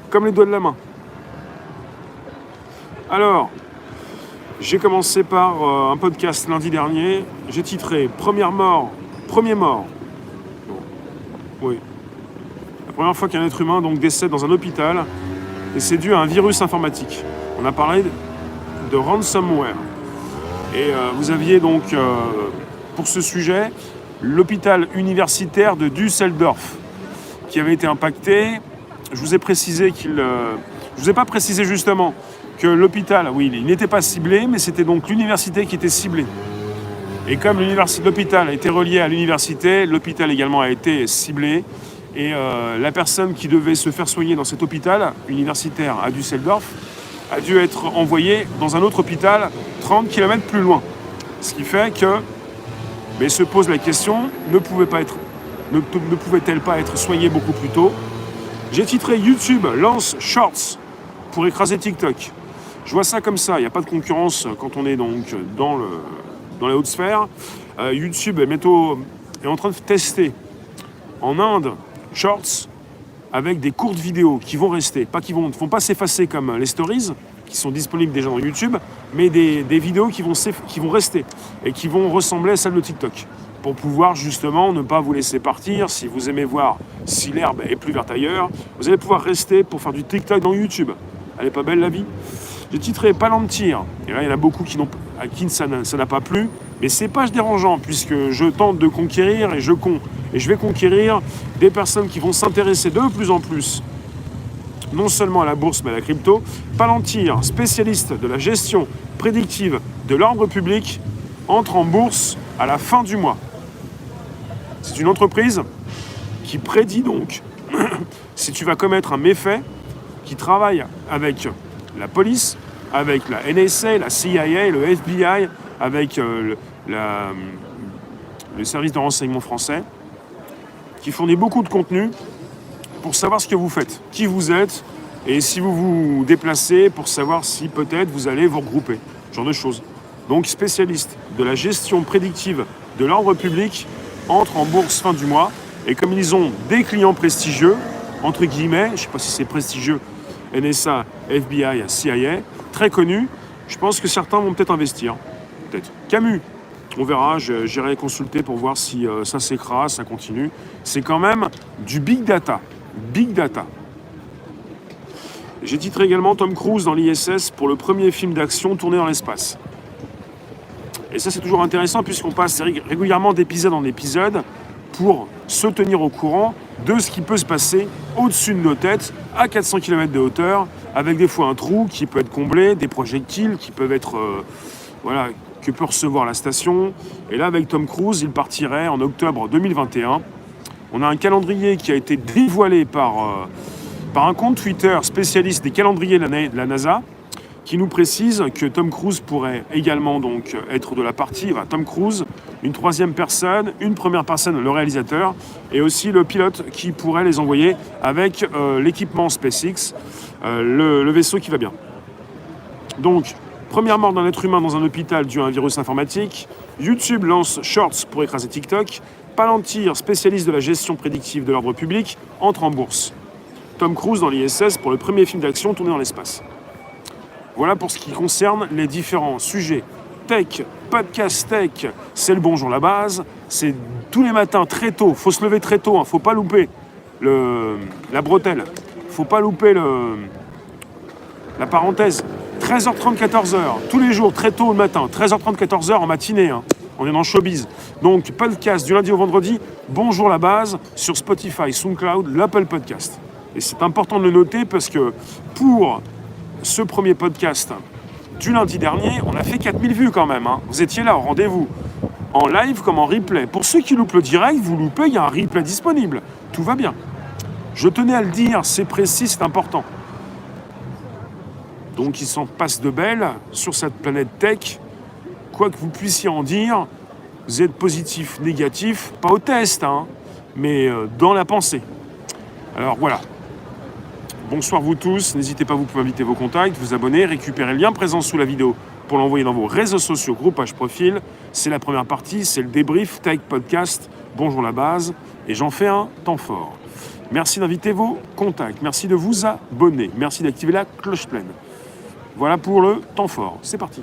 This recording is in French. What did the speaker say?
comme les doigts de la main. Alors, j'ai commencé par un podcast lundi dernier. J'ai titré « Premier mort ». Bon, oui. La première fois qu'un être humain donc, décède dans un hôpital, et c'est dû à un virus informatique. On a parlé de ransomware. Et vous aviez donc, pour ce sujet, l'hôpital universitaire de Düsseldorf, qui avait été impacté. Je vous ai précisé je vous ai pas précisé justement que l'hôpital, oui, il n'était pas ciblé, mais c'était donc l'université qui était ciblée. Et comme l'hôpital a été relié à l'université, l'hôpital également a été ciblé. Et la personne qui devait se faire soigner dans cet hôpital universitaire à Düsseldorf a dû être envoyée dans un autre hôpital 30 km plus loin. Ce qui fait que, mais se pose la question, ne pouvait-elle pas être soignée beaucoup plus tôt? J'ai titré « YouTube lance Shorts pour écraser TikTok ». Je vois ça comme ça, il n'y a pas de concurrence quand on est donc dans les hautes sphères. YouTube est en train de tester en Inde Shorts avec des courtes vidéos qui vont rester, ne vont pas s'effacer comme les stories qui sont disponibles déjà dans YouTube, mais des vidéos qui vont rester et qui vont ressembler à celles de TikTok pour pouvoir justement ne pas vous laisser partir. Si vous aimez voir si l'herbe est plus verte ailleurs, vous allez pouvoir rester pour faire du TikTok dans YouTube. Elle est pas belle la vie? J'ai titré Palantir, et là il y en a beaucoup à qui ça n'a pas plu, mais c'est pas dérangeant puisque je tente de conquérir et je vais conquérir des personnes qui vont s'intéresser de plus en plus non seulement à la bourse mais à la crypto. Palantir, spécialiste de la gestion prédictive de l'ordre public, entre en bourse à la fin du mois. C'est une entreprise qui prédit donc si tu vas commettre un méfait, qui travaille avec la police, avec la NSA, la CIA, le FBI, avec le service de renseignement français, qui fournit beaucoup de contenu pour savoir ce que vous faites, qui vous êtes, et si vous vous déplacez, pour savoir si peut-être vous allez vous regrouper, ce genre de choses. Donc spécialiste de la gestion prédictive de l'ordre public, entre en bourse fin du mois, et comme ils ont des clients prestigieux, entre guillemets, je ne sais pas si c'est prestigieux, NSA, FBI, CIA, très connus, je pense que certains vont peut-être investir. Peut-être. Camus, on verra, j'irai consulter pour voir si ça s'écrase, ça continue. C'est quand même du big data. Big data. J'ai titré également Tom Cruise dans l'ISS pour le premier film d'action tourné dans l'espace. Et ça, c'est toujours intéressant puisqu'on passe régulièrement d'épisode en épisode pour se tenir au courant de ce qui peut se passer au-dessus de nos têtes, à 400 km de hauteur, avec des fois un trou qui peut être comblé, des projectiles qui peuvent être... que peut recevoir la station. Et là, avec Tom Cruise, il partirait en octobre 2021. On a un calendrier qui a été dévoilé par un compte Twitter spécialiste des calendriers de la NASA, qui nous précise que Tom Cruise pourrait également donc être de la partie, Tom Cruise, une troisième personne, une première personne, le réalisateur, et aussi le pilote qui pourrait les envoyer avec l'équipement SpaceX, le vaisseau qui va bien. Donc, première mort d'un être humain dans un hôpital dû à un virus informatique. YouTube lance Shorts pour écraser TikTok. Palantir, spécialiste de la gestion prédictive de l'ordre public, entre en bourse. Tom Cruise dans l'ISS pour le premier film d'action tourné dans l'espace. Voilà pour ce qui concerne les différents sujets tech, podcast tech. C'est le bonjour la base. C'est tous les matins très tôt. Faut se lever très tôt. Hein. Faut pas louper la bretelle. Faut pas louper la parenthèse. 13h30, 14h. Tous les jours, très tôt le matin. 13h30, 14h en matinée. Hein. On est dans le showbiz. Donc, podcast du lundi au vendredi. Bonjour la base sur Spotify, SoundCloud, l'Apple Podcast. Et c'est important de le noter parce que pour ce premier podcast du lundi dernier, on a fait 4000 vues quand même. Hein. Vous étiez là au rendez-vous, en live comme en replay. Pour ceux qui loupent le direct, vous loupez, il y a un replay disponible. Tout va bien. Je tenais à le dire, c'est précis, c'est important. Donc il s'en passe de belles sur cette planète tech. Quoi que vous puissiez en dire, vous êtes positif, négatif, pas au test, hein, mais dans la pensée. Alors voilà. Bonsoir vous tous, n'hésitez pas, vous pouvez inviter vos contacts, vous abonner, récupérer le lien présent sous la vidéo pour l'envoyer dans vos réseaux sociaux, groupage profil. C'est la première partie, c'est le débrief, tech podcast, bonjour la base, et j'en fais un temps fort. Merci d'inviter vos contacts. Merci de vous abonner. Merci d'activer la cloche pleine. Voilà pour le temps fort. C'est parti.